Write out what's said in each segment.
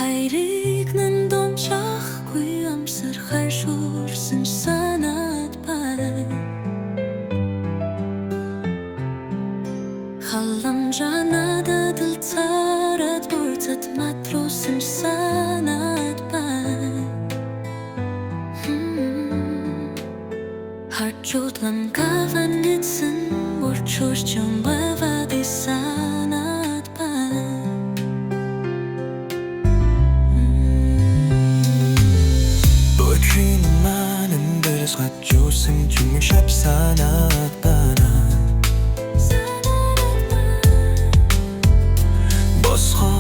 Хайрыг нандомжахгүй амсар хайшуурсан санаад бай. Халамжаа надад л цараад буцаад матруусан санаад бай. Харчуудлан каванитсэн урчуурчун баваад санаад бай. Juusing jumishap sanat bana Bosho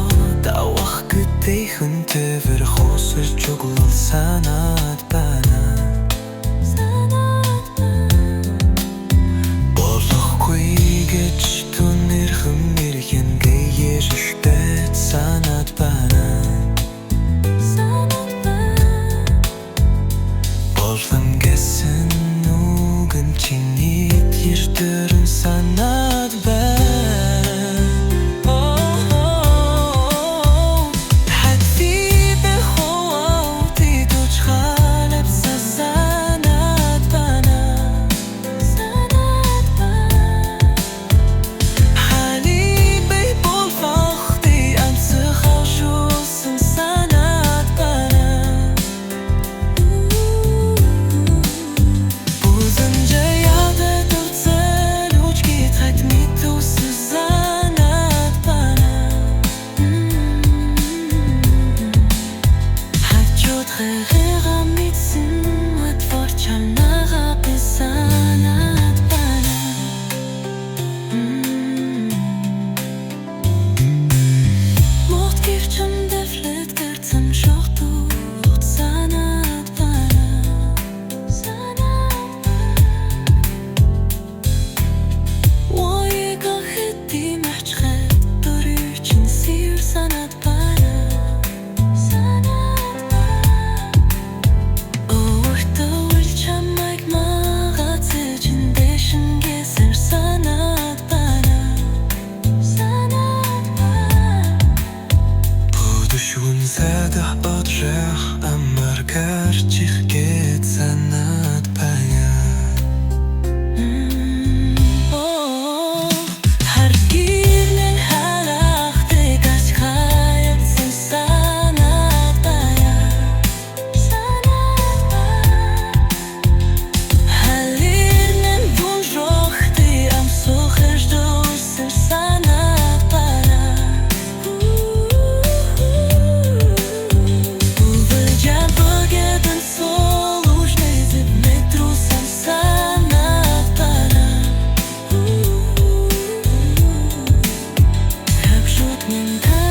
dawah güteyhün tever khosur chuglal sanat bana Boloh kuygech tunirhum mirgen geyerishtet sanat bana Bolham gesin nugen chinit yirtırın sanat ben Hadi be hovdi duçhalep sanat bana Hali bey bol vakti ansı khavşulsun sanat bana Zadah odrzech, amar karcich get sanat bana Har girlen halach tegas khayatsin sanat bana Halirnen bunjochti am sucherj dosen sanat bana Minta